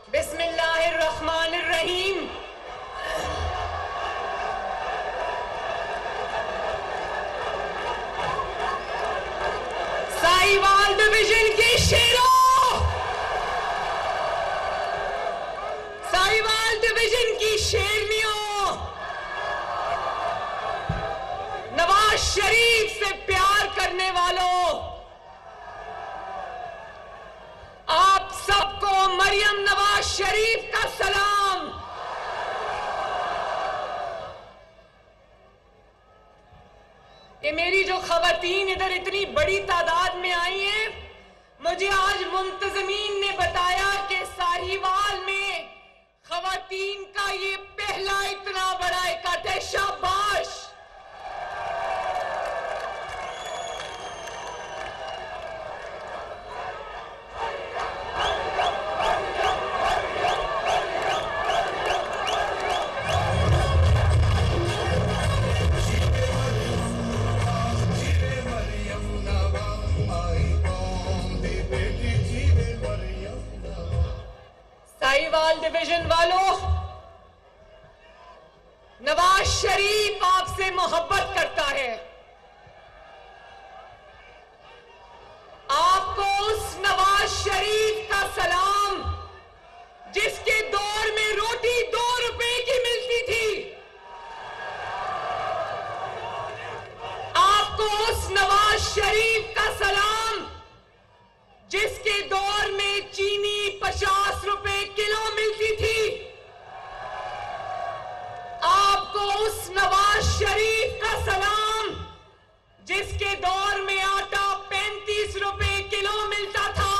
बिस्मिल्लाहिर्रहमानिर्रहीम। साहिवाल डिवीजन के शेरों, साहिवाल डिवीजन की शेरनियों, नवाज शरीफ से प्यार करने वालों, आप सबको मरियम नवाज शरीफ का सलाम। ये मेरी जो खवातीन इधर इतनी बड़ी तादाद में आई हैं, मुझे आज मुंतजमीन ने बताया कि साहिवाल में खवातीन का ये पहला इतना बड़ा इकट्ठा है। शाबाश। साहिवाल डिवीजन वालों, नवाज शरीफ आपसे मोहब्बत करता है। आपको उस नवाज शरीफ का सलाम जिसके दौर में रोटी 2 रुपए की मिलती थी, आपको उस नवाज शरीफ का सलाम जिसके दौर में चीनी 50 रुपए किलो मिलती थी, आपको उस नवाज शरीफ का सलाम जिसके दौर में आटा 35 रुपए किलो मिलता था,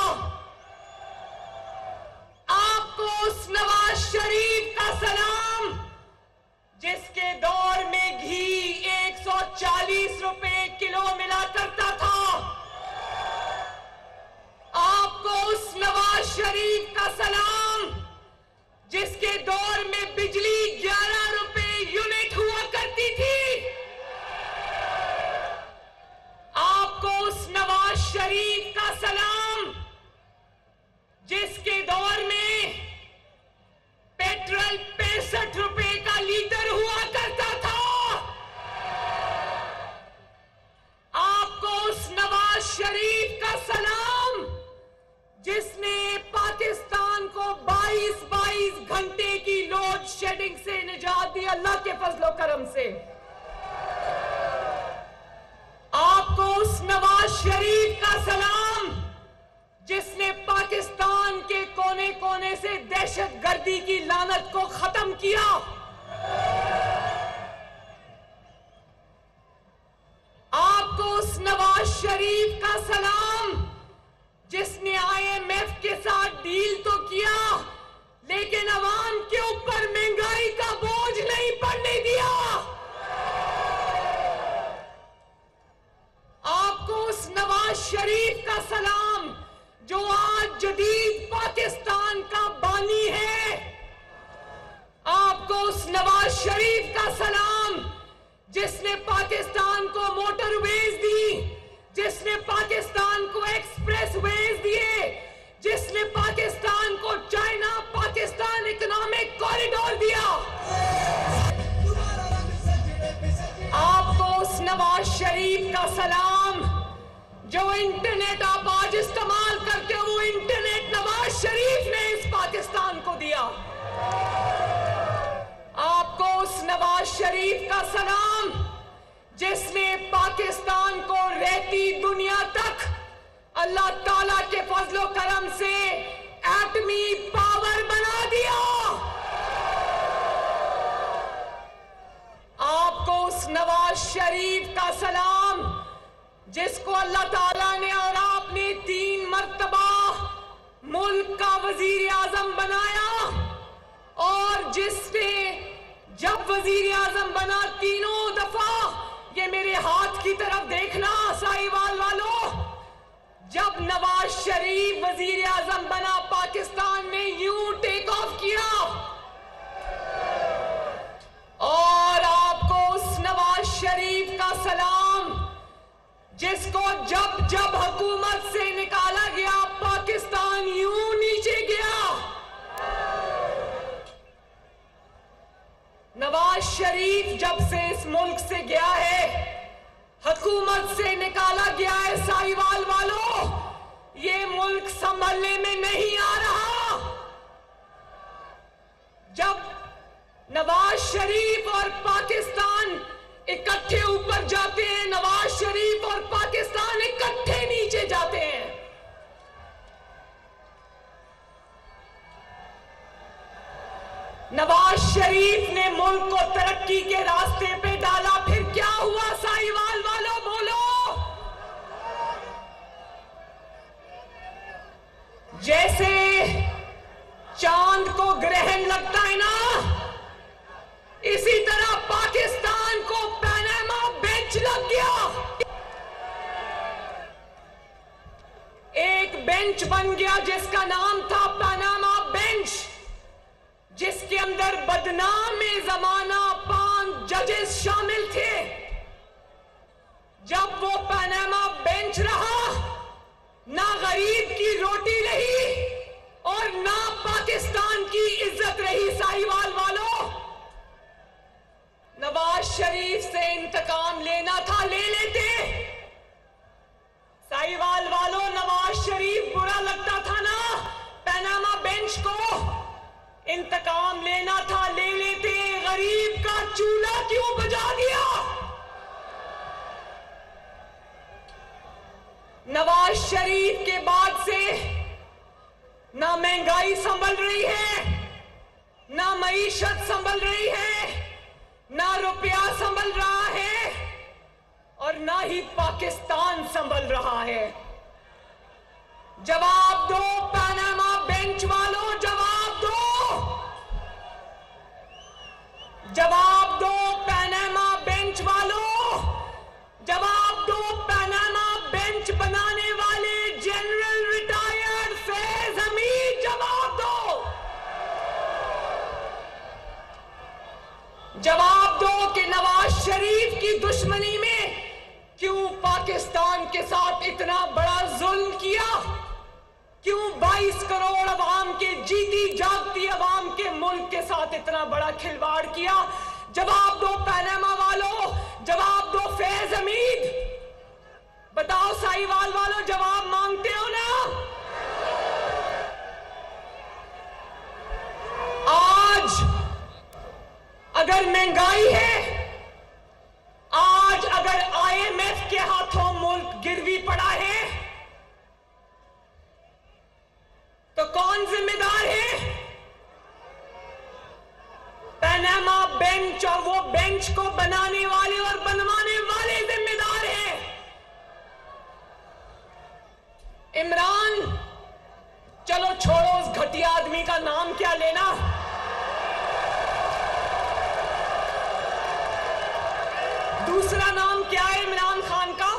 आपको उस नवाज शरीफ का सलाम जिसके दौर में घी 140 रुपए किलो मिला करता था, आपको उस नवाज शरीफ का सलाम जिसके दौर में बिजली 11 रुपए यूनिट हुआ करती थी, आपको उस नवाज शरीफ का सलाम जिसके दौर में पेट्रोल 65 रुपए का लीटर हुआ करता था, आपको उस नवाज शरीफ का सलाम जिसने पाकिस्तान को 22 घंटे की लोड शेडिंग से निजात दी अल्लाह के फजलो करम से, आपको उस नवाज शरीफ का सलाम जिसने पाकिस्तान के कोने कोने से दहशतगर्दी की लानत को खत्म किया, आपको उस नवाज शरीफ का सलाम जिसने IMF के साथ डील तो किया लेकिन अवाम के ऊपर महंगाई का बोझ नहीं पड़ने दिया, आपको उस नवाज शरीफ का सलाम जो आज जदीद पाकिस्तान का बानी है, आपको उस नवाज शरीफ का सलाम जिसने पाकिस्तान को मोटरवेज दी, जिसने पाकिस्तान को एक्सप्रेसवेज दिए, जिसने पाकिस्तान को चाइना पाकिस्तान इकोनॉमिक कॉरिडोर दिया, आपको उस नवाज शरीफ का सलाम जो इंटरनेट आप आज इस्तेमाल करते हो, वो इंटरनेट नवाज शरीफ ने इस पाकिस्तान को दिया, आपको उस नवाज शरीफ का सलाम जिसने पाकिस्तान को रहती दुनिया तक अल्लाह ताला के फजलो करम से एटमी पावर बना दिया, आपको उस नवाज शरीफ का सलाम जिसको अल्लाह ताला ने और आपने 3 मर्तबा मुल्क का वजीर आजम बनाया, और जिसने जब वजीर आजम बना 3 दफा, ये मेरे हाथ की तरफ देखना साहिवाल वालों, जब नवाज शरीफ वजीर आजम बना पाकिस्तान ने यूं टेक ऑफ किया, और आपको उस नवाज शरीफ का सलाम जिसको जब जब हुकूमत से निकाला गया पाकिस्तान यूं नीचे गया, शरीफ जब से इस मुल्क से गया है, हुकूमत से निकाला गया है, साहिवाल वालों, ये मुल्क संभलने में नहीं आ रहा। जब नवाज शरीफ और पाकिस्तान इकट्ठे ऊपर जाते हैं, नवाज शरीफ और पाकिस्तान इकट्ठे नीचे जाते हैं। नवाज शरीफ ने मुल्क को तरक्की के रास्ते पे डाला, फिर क्या हुआ साहिवाल वालों, बोलो। जैसे चांद को ग्रहण लगता है ना, इसी तरह पाकिस्तान को पनामा बेंच लग गया। एक बेंच बन गया जिसका नाम था पनामा बेंच, जिसके अंदर बदनाम जमाना 5 जजेस शामिल थे। जब वो पनामा बेंच रहा, ना गरीब की रोटी रही और ना पाकिस्तान की इज्जत रही। साहिवाल वालों, नवाज शरीफ से इंतकाम लेना था, ले लेते। साहिवाल वालों, नवाज शरीफ बुरा लगता था ना पनामा बेंच को, इंतकाम लेना था, ले लेते। गरीब का चूल्हा क्यों बुझा दिया? नवाज शरीफ के बाद से ना महंगाई संभल रही है, ना मईशत संभल रही है, ना रुपया संभल रहा है और ना ही पाकिस्तान संभल रहा है। जवाब दो पनामा बेंच वालों, जवाब दो। जवाब दो पनामा बेंच वालों, जवाब दो पनामा बेंच बनाने वाले जनरल रिटायर्ड फैज हमीद, जवाब दो। जवाब दो कि नवाज शरीफ की दुश्मनी में क्यों पाकिस्तान के साथ इतना बड़ा जुल्म किया, क्यों 22 करोड़ अवाम के, जीती जागती अवाम के मुल्क के साथ इतना बड़ा खिलवाड़ किया। जवाब दो पनामा वालों, जवाब दो फैज हमीद। बताओ साहिवाल वालों, जवाब मांगते हो ना? आज अगर महंगाई है, आज अगर IMF के हाथों मुल्क गिरवी पड़ा है, तो कौन जिम्मेदार है? पनामा बेंच और वो बेंच को बनाने वाले और बनवाने वाले जिम्मेदार हैं। इमरान, चलो छोड़ो उस घटिया आदमी का नाम क्या लेना। दूसरा नाम क्या है इमरान खान का?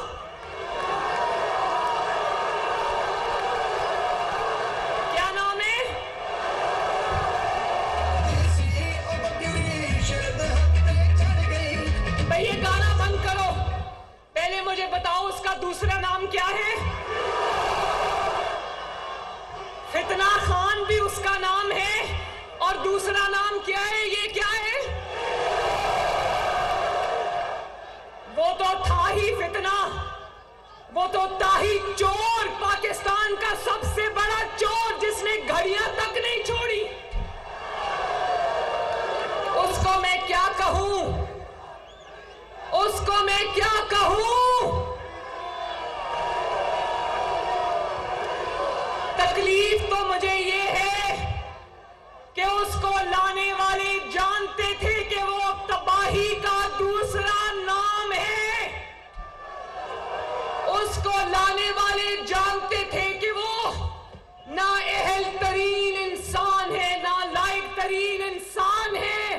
क्या नाम है? भाई ये गाना बंद करो, पहले मुझे बताओ उसका दूसरा नाम क्या है? फितना खान भी उसका नाम है, और दूसरा नाम क्या है? ये क्या है? वो तो था ही फितना, वो तो था ही चोर, पाकिस्तान का सबसे बड़ा चोर जिसने घड़ियां तक नहीं छोड़ी। उसको मैं क्या कहूं, उसको मैं क्या कहूं? तकलीफ तो मुझे ये है कि उसको लाने वाले जानते थे कि वो तबाही का दूसरा नाम है। उसको लाने वाले जानते थे कि वो ना अहल तरीन इंसान है, ना लायक तरीन इंसान है,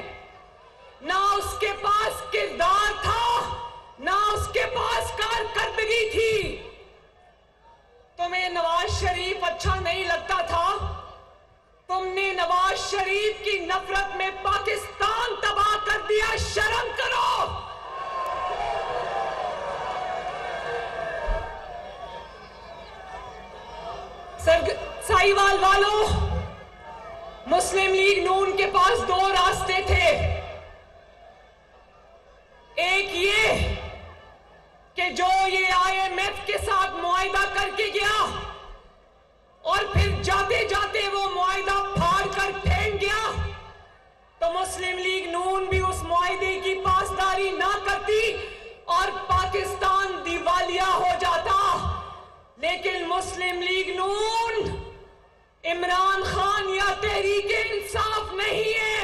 ना उसके पास किरदार था, ना उसके पास कारकर्दगी थी। तुम्हें नवाज शरीफ अच्छा नहीं लगता था? तुमने नवाज शरीफ की नफरत में पाकिस्तान तबाह कर दिया, शर्म करो। साहिवाल वालों, मुस्लिम लीग नून के पास 2 रास्ते थे। एक ये कि जो ये IMF के साथ मुआहिदा करके गया और फिर जाते जाते वो मुआहिदा फाड़ कर फेंक गया, तो मुस्लिम लीग नून भी उस मुआहिदे की पासदारी ना करती और पाकिस्तान दिवालिया हो जाता। लेकिन मुस्लिम लीग नून इमरान खान या तहरीक इंसाफ नहीं है।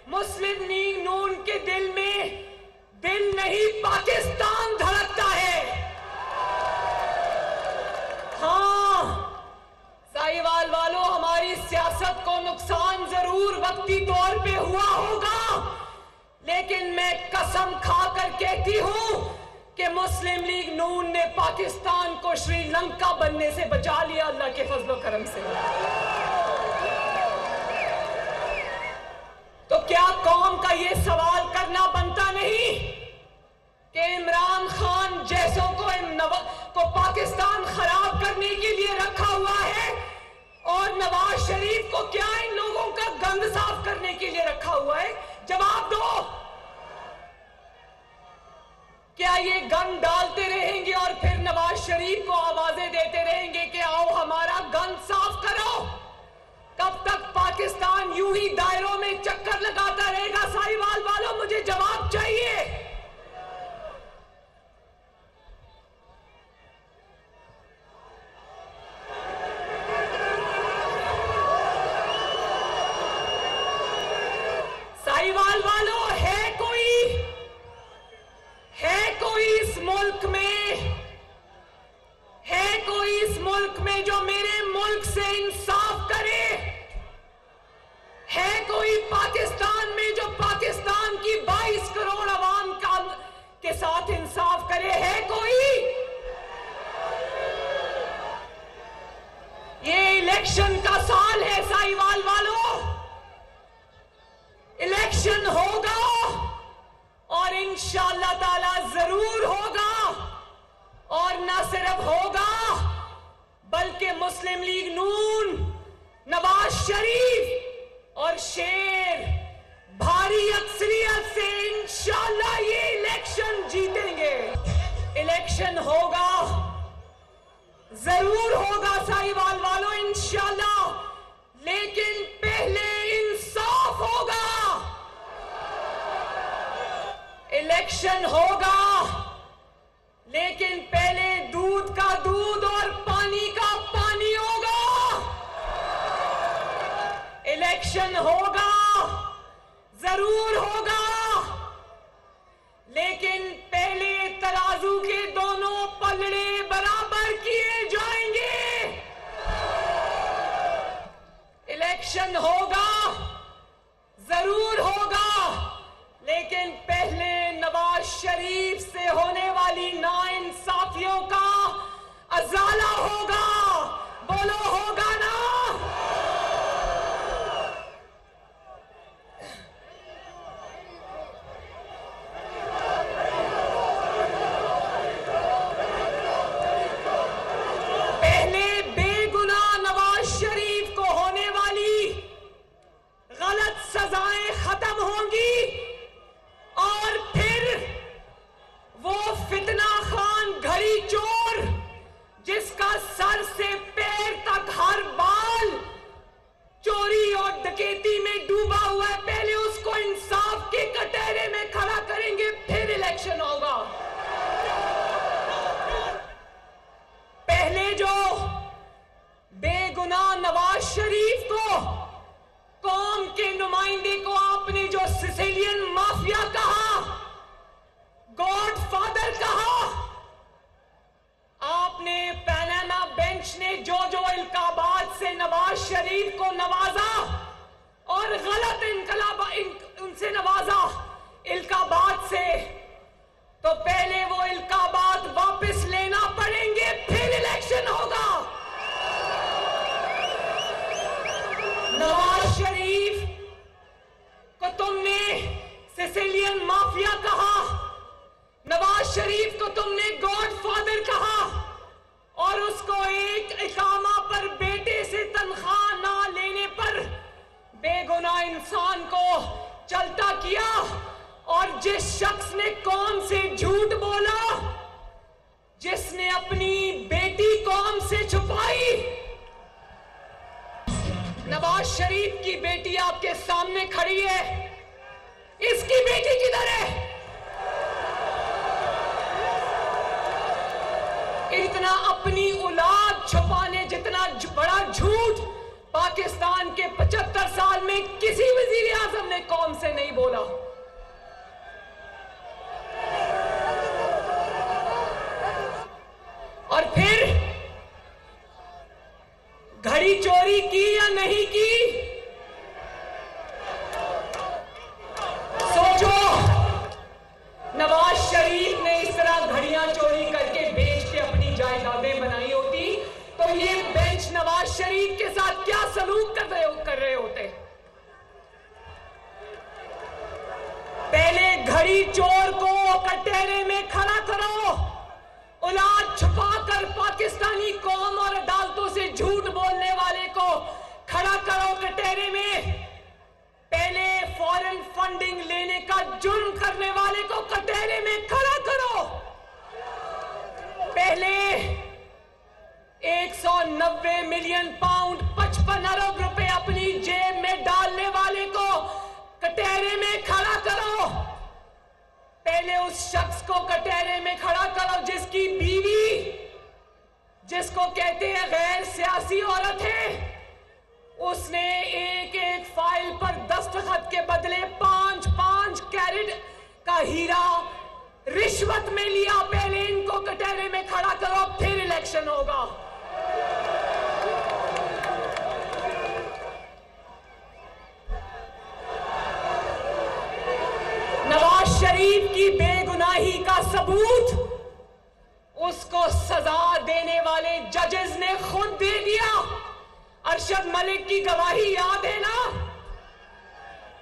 मुस्लिम लीग नून के दिल में दिल नहीं, पाकिस्तान धड़कता है। हाँ साहिवाल वालों, हमारी सियासत को नुकसान जरूर वक्ती तौर पे हुआ होगा, लेकिन मैं कसम खाकर कहती हूं कि मुस्लिम लीग नून ने पाकिस्तान को श्रीलंका बनने से बचा लिया, अल्लाह के फजलो करम से। तो क्या कौम का ये सवाल करना बनता नहीं कि इमरान खान जैसों को पाकिस्तान खराब करने के लिए रखा हुआ है, और नवाज शरीफ को क्या इन लोगों का गंद साफ करने के लिए रखा हुआ है? जवाब दो। क्या ये गंद डालते रहेंगे और फिर नवाज शरीफ को आवाजें देते रहेंगे कि आओ हमारा गंद साफ करो? कब तक पाकिस्तान यूं ही दायरों में चक्कर लगाता रहेगा? साहिवाल वालों, मुझे जवाब चाहिए। साहिवाल वालों, है कोई इस मुल्क में जो मेरे मुल्क से इंसाफ करे? है कोई पाकिस्तान में जो पाकिस्तान की 22 करोड़ आवाम के साथ इंसाफ करे? है कोई? ये इलेक्शन का साल है साहिवाल वालों, इलेक्शन होगा और इंशाअल्लाह ताला जरूर होगा, और ना सिर्फ होगा बल्कि मुस्लिम लीग नून, नवाज शरीफ और शेर भारी अक्सरियत से इंशाअल्लाह ये इलेक्शन जीतेंगे। इलेक्शन होगा, जरूर होगा साहिवाल वालों, इंशाअल्लाह, लेकिन पहले इंसाफ होगा। इलेक्शन होगा, लेकिन पहले दूध का दूध और पानी का पानी होगा। इलेक्शन होगा, जरूर होगा, लेकिन पहले तराजू के दोनों पलड़े बराबर किए जाएंगे। इलेक्शन होगा, जरूर होगा, लेकिन पहले नवाज शरीफ से होने वाली नाइंसाफियों का अजाला होगा। बोलो होगा ना? पहले बेगुनाह नवाज शरीफ को होने वाली गलत सजाएं खत्म होंगी, और फिर वो फितना खान घड़ी चोर जिसका सर से पैर तक हर बाल चोरी और डकैती में डूबा हुआ है, पहले उसको इंसाफ के कटहरे में खड़ा करेंगे, फिर इलेक्शन होगा। पहले जो बेगुनाह नवाज शरीफ को, कौम के नुमाइंदे को आपने जो सिसिलियन माफिया कहा, गॉडफादर कहा, आपने पैनामा बेंच ने जो इल्काबात से नवाज शरीफ को नवाजा और गलत उनसे नवाजा इल्काबात से, तो पहले वो इल्काबात वापस लेना पड़ेंगे, फिर इलेक्शन होगा। नवाज शरीफ को तुमने सिसिलियन माफिया कहा, नवाज शरीफ को तुमने गॉडफादर कहा, और उसको एक इकामा पर बेटे से तनख्वाह ना लेने पर बेगुनाह इंसान को चलता किया, और जिस शख्स ने कौम से झूठ बोला, जिसने अपनी बेटी कौम से छुपाई। नवाज शरीफ की बेटी आपके सामने खड़ी है, इसकी बेटी किधर है? इतना अपनी औलाद छुपाने जितना बड़ा झूठ पाकिस्तान के 75 साल में किसी वजीर आजम ने कौम से नहीं बोला। और फिर घड़ी चोरी की या नहीं की, सोचो। नवाज शरीफ ने इस तरह घड़ियां चोरी करके बेच के अपनी जायदादें बनाई होती तो ये बेंच नवाज शरीफ के साथ क्या सलूक कर रहे होते। पहले घड़ी चोर को कटहरे में खड़ा करो, औलाद छुपाकर पाकिस्तानी कौम और अदालतों से झूठ बोलने वाले को खड़ा करो कटहरे में। पहले फॉरेन फंडिंग लेने का जुर्म करने वाले को कटहरे में खड़ा करो। पहले 190 मिलियन पाउंड 55 अरब रुपए अपनी जेब में डालने वाले को कटहरे में खड़ा करो। पहले उस शख्स को कटहरे में खड़ा करो जिसकी बीवी, जिसको कहते हैं गैर सियासी औरत है, उसने एक एक फाइल पर दस्तखत के बदले 5-5 कैरेट का हीरा रिश्वत में लिया। पहले इनको कटहरे में खड़ा करो, फिर इलेक्शन होगा। नवाज शरीफ की बेगुनाही का सबूत उसको सजा देने वाले जजेस ने खुद दे दिया। अरशद मलिक की गवाही याद है ना?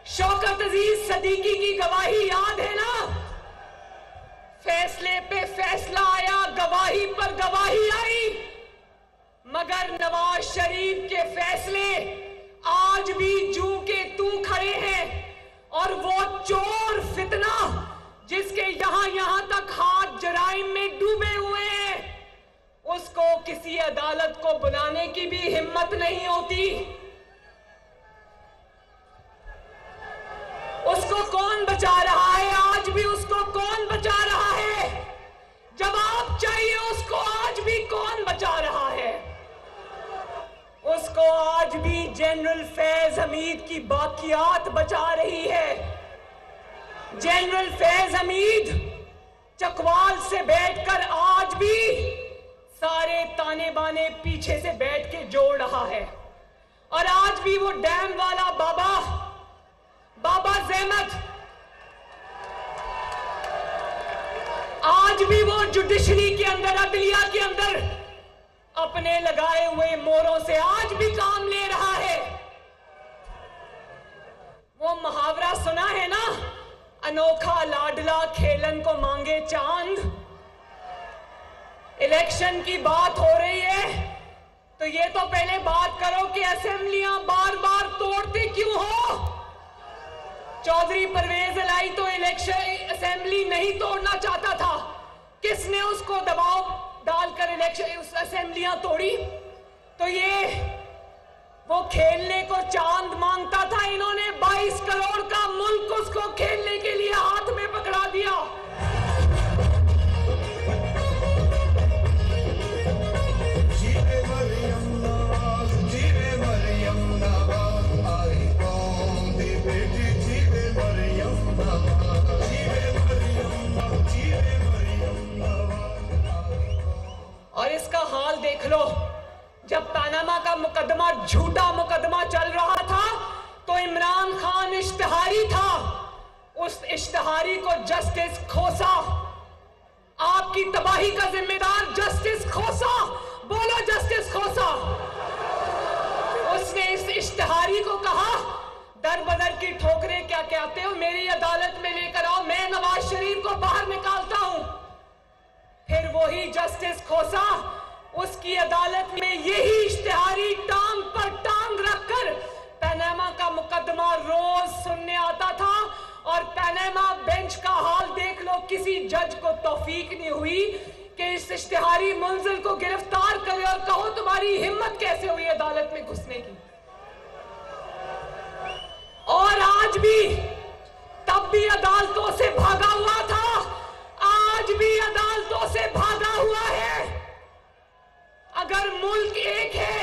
शौकत अजीज सदीकी की गवाही याद है ना? फैसले पे फैसला आया, गवाही पर गवाही आई, मगर नवाज शरीफ के फैसले आज भी जू के तू खड़े हैं। और वो चोर फितना जिसके यहां तक हाथ जराइम में डूबे हुए हैं, उसको किसी अदालत को बुलाने की भी हिम्मत नहीं होती। उसको कौन बचा रहा है? आज भी उसको कौन बचा रहा है? जवाब चाहिए उसको। आज भी कौन बचा रहा है उसको? आज भी जनरल फैज हमीद की बाकियात बचा रही है। जनरल फैज हमीद चकवाल से बैठकर आज भी सारे ताने बाने पीछे से बैठ के जोड़ रहा है। और आज भी वो डैम वाला बाबा ज़हमत, आज भी वो जुडिशरी के अंदर, अदलिया के अंदर अपने लगाए हुए मोरों से आज भी काम ले रहा है। वो मुहावरा सुना है ना, अनोखा लाडला खेलन को मांगे चांद। इलेक्शन की बात हो रही है तो ये तो पहले बात करो कि असेंबलियां बार बार तोड़ते क्यों हो? चौधरी परवेज इलाही तो इलेक्शन असेंबली नहीं तोड़ना चाहता था, किसने उसको दबाव डालकर इलेक्शन असेंबलियां तोड़ी? तो ये वो खेलने को चांद मांगता था, इन्होंने 22 करोड़ का मुल्क उसको खेलने के लिए हाथ में पकड़ा दिया। और इसका हाल देख लो, जब पनामा का मुकदमा, झूठा मुकदमा चल रहा था तो इमरान खान इश्तिहारी था, उस इश्तिहारी को जस्टिस खोसा। आपकी तबाही का जिम्मेदार जस्टिस खोसा, बोलो जस्टिस खोसा। उसने इस इश्तिहारी को कहा, दर बदर की ठोकरें क्या कहते हो, मेरी अदालत में लेकर आओ, मैं नवाज शरीफ को बाहर निकालता हूं। फिर वही जस्टिस खोसा उसकी अदालत में यही इश्तिहारी टांग पर टांग रखकर पनामा का मुकदमा रोज सुनने आता था और पनामा बेंच तौफीक नहीं हुई कि इस इश्तिहारी मुंजिल को गिरफ्तार करे और कहो तुम्हारी हिम्मत कैसे हुई अदालत में घुसने की। और आज भी, तब भी अदालतों से भागा हुआ था, आज भी अदालतों से भागा हुआ है। अगर मुल्क एक है,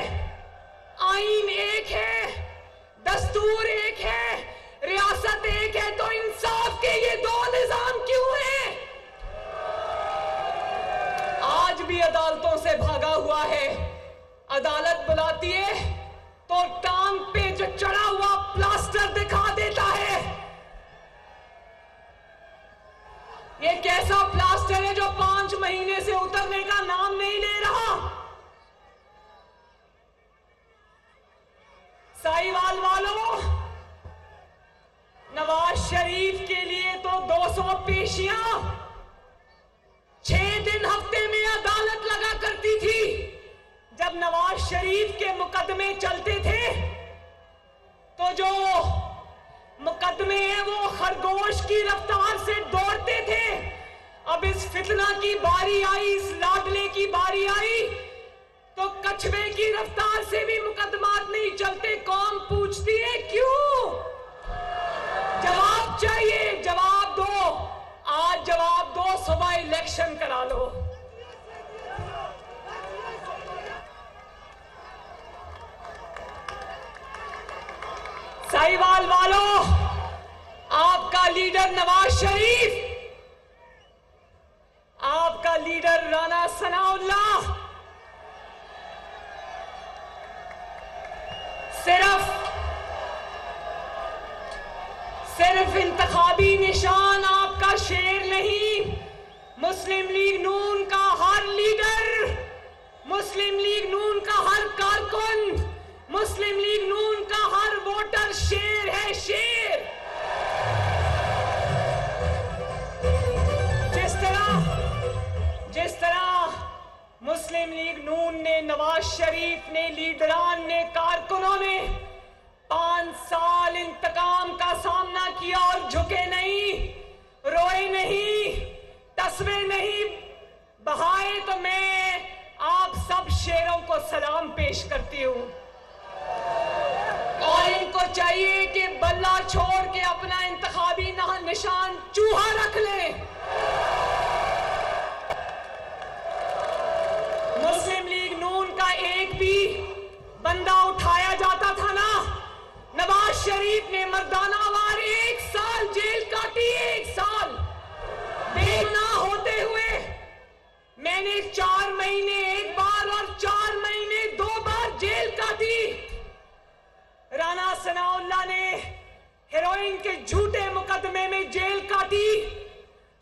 आईन एक है, दस्तूर एक है, रियासत एक है, तो इंसाफ के ये दो निजाम क्यों हैं? आज भी अदालतों से भागा हुआ है। अदालत बुलाती है तो टांग पे जो चढ़ा हुआ प्लास्टर दिखा देता है। ये कैसा प्लास्टर है जो 5 महीने से उतरने का नाम नहीं ले रहा? साहिवाल वालों, नवाज शरीफ के लिए तो 200 पेशियां 6 दिन हफ्ते में अदालत लगा करती थी। जब नवाज शरीफ के मुकदमे चलते थे तो जो मुकदमे हैं वो खरगोश की रफ्तार से दौड़ते थे। अब इस फितना की बारी आई, इस लाडले की बारी आई तो कछुए की रफ्तार से भी मुकदमात नहीं चलते। कौम पूछती है क्यों? जवाब चाहिए, जवाब दो। आज जवाब दो, सुबह इलेक्शन करा लो। साहिवाल वालों, आपका लीडर नवाज शरीफ, आपका लीडर राना सनाउल्लाह सिर्फ इंतखाबी निशान आपका शेर नहीं, मुस्लिम लीग नून का हर लीडर, मुस्लिम लीग नून का हर कारकुन, मुस्लिम लीग नून का हर वोटर शेर है, शेर। जिस तरह मुस्लिम लीग नून ने, नवाज शरीफ ने, लीडरान ने, कारकुनों ने 5 साल इंतकाम का सामना किया और झुके नहीं, रोए नहीं, तस्वे नहीं बहाए, तो मैं आप सब शेरों को सलाम पेश करती हूं। और इनको चाहिए कि बल्ला छोड़ के अपना इंतखाबी निशान चूहा रख लें। मुस्लिम लीग नून का एक भी बंदा उठाया जाता था ना, नवाज शरीफ ने मर्दाना वार 1 साल जेल काटी, 1 साल बेगुनाह होते हुए। मैंने 4 महीने 1 बार और 4 महीने 2 बार जेल काटी। राना सनाउल्लाह ने हेरोइन के झूठे मुकदमे में जेल काटी।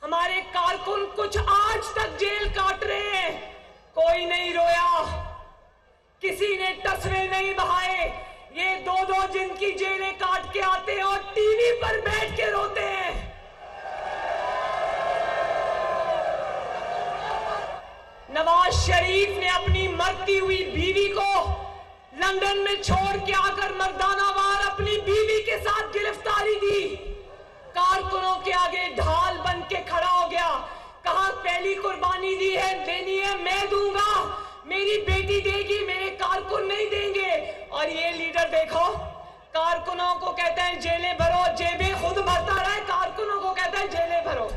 हमारे कारकुन कुछ आज तक जेल काट रहे हैं, कोई नहीं रोया, किसी ने तस्वे नहीं बहाए। ये 2-2 दिन की जेलें काट के आते हैं और टीवी पर बैठ के रोते हैं। नवाज शरीफ ने अपनी मरती हुई बीवी को लंदन में छोड़ के आकर मर्दाना वार अपनी बीवी के साथ गिरफ्तारी दी। कारकुनों के आगे ढाल बन के खड़ा हो गया, कहा पहली कुर्बानी दी है, देनी है मैं दूंगा, मेरी बेटी देगी, मेरे कारकुन नहीं देंगे। और ये लीडर देखो, कारकुनों को कहता है जेलें भरो, जेबें खुद भरता रहे, कारकुनों को कहता है जेलें भरो।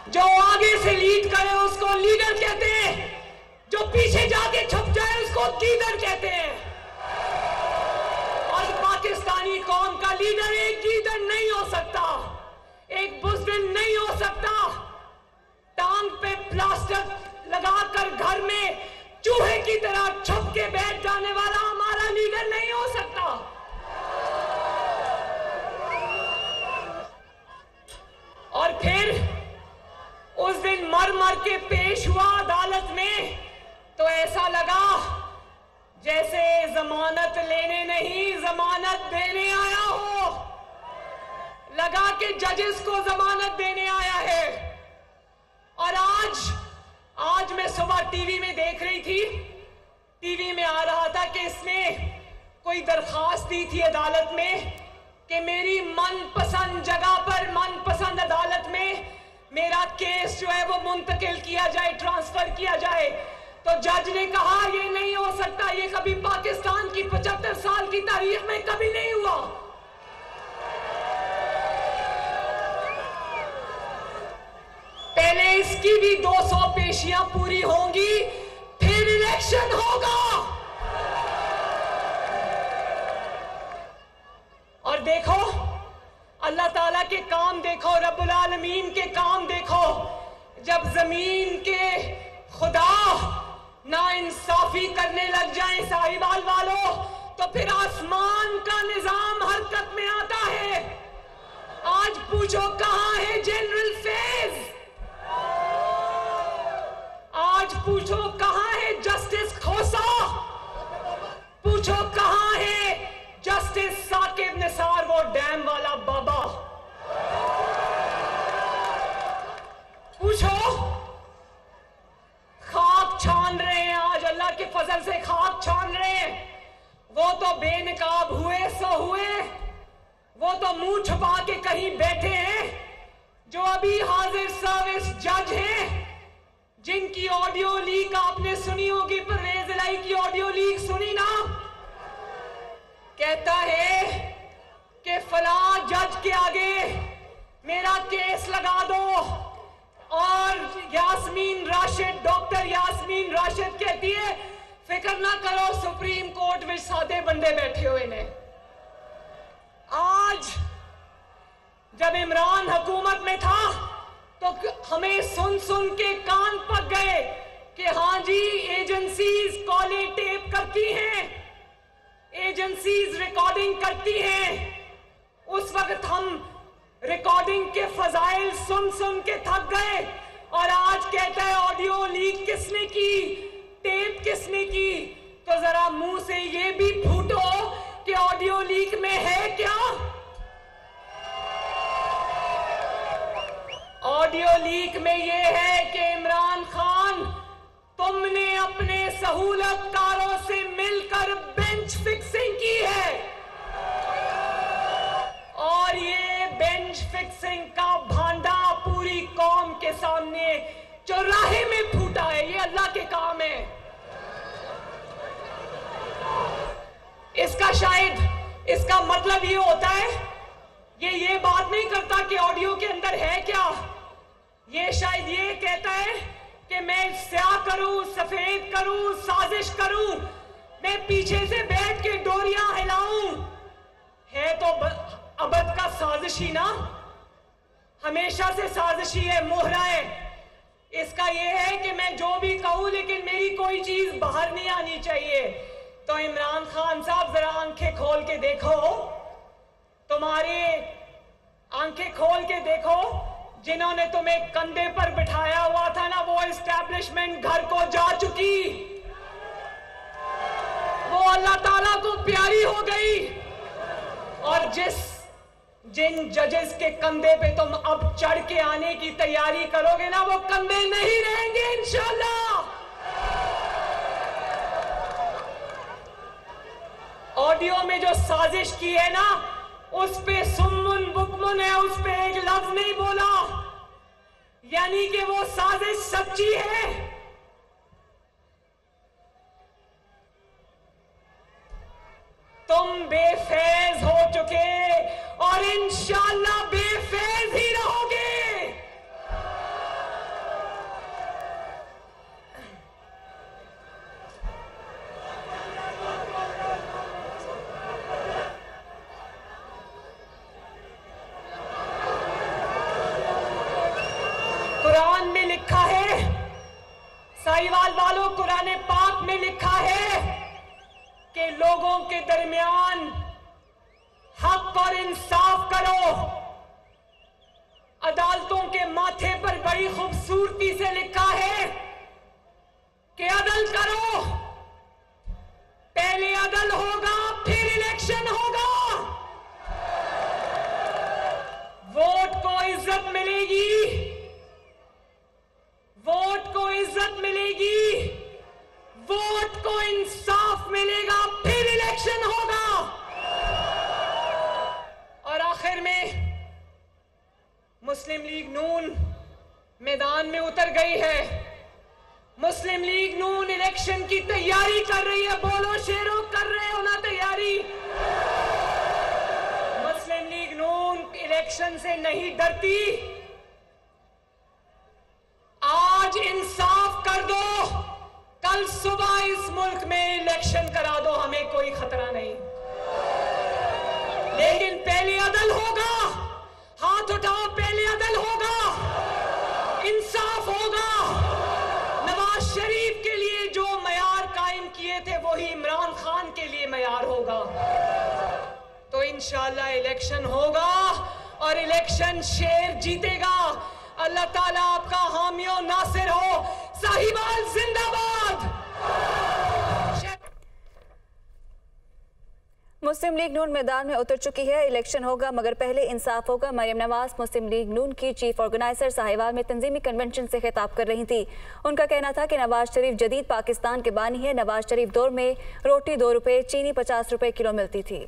जो आगे से लीड करे उसको लीडर कहते हैं, जो पीछे जाके छुप जाए उसको लीडर कहते हैं। और पाकिस्तानी कौम का लीडर एक लीडर नहीं हो सकता, एक बुज़दिल नहीं हो सकता। टांग पे प्लास्टर लगाकर घर में चूहे की तरह छुप के बैठ जाने वाला हमारा लीडर नहीं हो सकता। और फिर उस दिन मर मर के पेश हुआ अदालत में तो ऐसा लगा जैसे जमानत लेने नहीं जमानत देने आया हो। लगा कि जजेस को जमानत देने आया है। और आज मैं सुबह टीवी में देख रही थी, टीवी में आ रहा था कि इसने कोई दरखास्त दी थी अदालत में कि मेरी मनपसंद जगह पर मनपसंद अदालत में मेरा केस जो है वो मुंतकिल किया जाए, ट्रांसफर किया जाए, तो जज ने कहा ये नहीं हो सकता, ये कभी पाकिस्तान की 75 साल की तारीख में कभी नहीं हुआ। पहले इसकी भी 200 पेशियां पूरी होंगी, फिर इलेक्शन होगा। और देखो अल्लाह ताला के काम देखो, रब्बुल आलमीन के काम देखो। जब जमीन के खुदा नाइंसाफी करने लग जाए साहिवाल वालों, तो फिर आसमान का निजाम हरकत में आता है। आज पूछो कहां है जनरल फैज, आज पूछो कहां है जस्टिस खोसा, पूछो कहां है जस्टिस साकिब निसार, वो डैम वाला बाबा। पूछो, खाक छान रहे हैं आज, अल्लाह के फजल से खाक छान रहे हैं। वो तो बेनकाब हुए सो हुए, वो तो मुंह छुपा के कहीं बैठे हैं। जो अभी हाजिर सर्विस जज हैं, जिनकी ऑडियो लीक आपने सुनी होगी, परवेज इलाही की ऑडियो लीक सुनी ना, कहता है कि फलां जज के आगे मेरा केस लगा दो। और यास्मीन राशिद, डॉक्टर यास्मीन राशिद कहती है फिक्र ना करो, सुप्रीम कोर्ट में सादे बंदे बैठे हुए ने। आज जब इमरान हुकूमत में था तो हमें सुन सुन के कान पक गए कि हाँ जी एजेंसीज कॉलें टेप करती हैं, एजेंसीज रिकॉर्डिंग करती हैं। उस वक्त हम रिकॉर्डिंग के फजाइल सुन सुन के थक गए, और आज कहता है ऑडियो लीक किसने की, टेप किसने की। तो जरा मुंह से ये भी फूटो कि ऑडियो लीक में है क्या। ऑडियो लीक में ये है कि इमरान खान, तुमने अपने सहूलतकारों से मिलकर बेंच फिक्सिंग की है, और ये बेंच फिक्सिंग का भांडा पूरी कौम के सामने चौराहे में फूटा है। ये अल्लाह के काम है। इसका शायद इसका मतलब ये होता है, ये बात नहीं करता कि ऑडियो के अंदर है क्या। ये शायद ये कहता है कि मैं स्याह करूं, सफेद करूं, साजिश करूं, मैं पीछे से बैठ के डोरियां हिलाऊं। है तो अबद का साजिशी ना, हमेशा से साजिशी है, मोहरा है। इसका यह है कि मैं जो भी कहूं लेकिन मेरी कोई चीज बाहर नहीं आनी चाहिए। तो इमरान खान साहब जरा आंखें खोल के देखो, तुम्हारे आंखें खोल के देखो, जिन्होंने तुम्हें कंधे पर बिठाया हुआ था ना, वो एस्टैब्लिशमेंट घर को जा चुकी, वो अल्लाह ताला को प्यारी हो गई। और जिन जजेस के कंधे पे तुम अब चढ़ के आने की तैयारी करोगे ना, वो कंधे नहीं रहेंगे इंशाल्लाह। ऑडियो में जो साजिश की है ना, उस पे सुम्मुन बुकमुन है, उस पे एक लफ्ज नहीं बोला, यानी कि वो साजिश सच्ची है। तुम बेफैज हो चुके और इंशाल्लाह बेफैज ही रहोगे। कुरान में लिखा है, साहिवाल वालों, कुरान पाक में लिखा है कि लोगों के दरमियान हक और इंसाफ करो। अदालतों के माथे पर बड़ी खूबसूरती से लिखा है कि अदल करो। पहले अदल होगा, फिर इलेक्शन होगा। वोट को इज्जत मिलेगी, वोट को इज्जत मिलेगी, वोट को इंसाफ मिलेगा, फिर इलेक्शन होगा। मुस्लिम लीग नून मैदान में उतर गई है। मुस्लिम लीग नून इलेक्शन की तैयारी कर रही है। बोलो शेरों, कर रहे हो ना तैयारी? मुस्लिम लीग नून इलेक्शन से नहीं डरती। आज इंसाफ कर दो, कल सुबह इस मुल्क में इलेक्शन करा दो, हमें कोई खतरा नहीं। लेकिन पहले अदल होगा। हाथ उठाओ, पहले अदल होगा, इंसाफ होगा। नवाज शरीफ के लिए जो मयार कायम किए थे वही इमरान खान के लिए मयार होगा। तो इंशाअल्लाह इलेक्शन होगा और इलेक्शन शेर जीतेगा। अल्लाह ताला आपका हामी और नासिर हो। साहिवाल जिंदाबाद। मुस्लिम लीग नून मैदान में उतर चुकी है। इलेक्शन होगा मगर पहले इंसाफ होगा। मरियम नवाज मुस्लिम लीग नून की चीफ ऑर्गेनाइजर साहिवाल में तंजीमी कन्वेंशन से खिताब कर रही थी। उनका कहना था कि नवाज शरीफ जदीद पाकिस्तान के बानी है। नवाज शरीफ दौर में रोटी 2 रुपए, चीनी 50 रुपए किलो मिलती थी।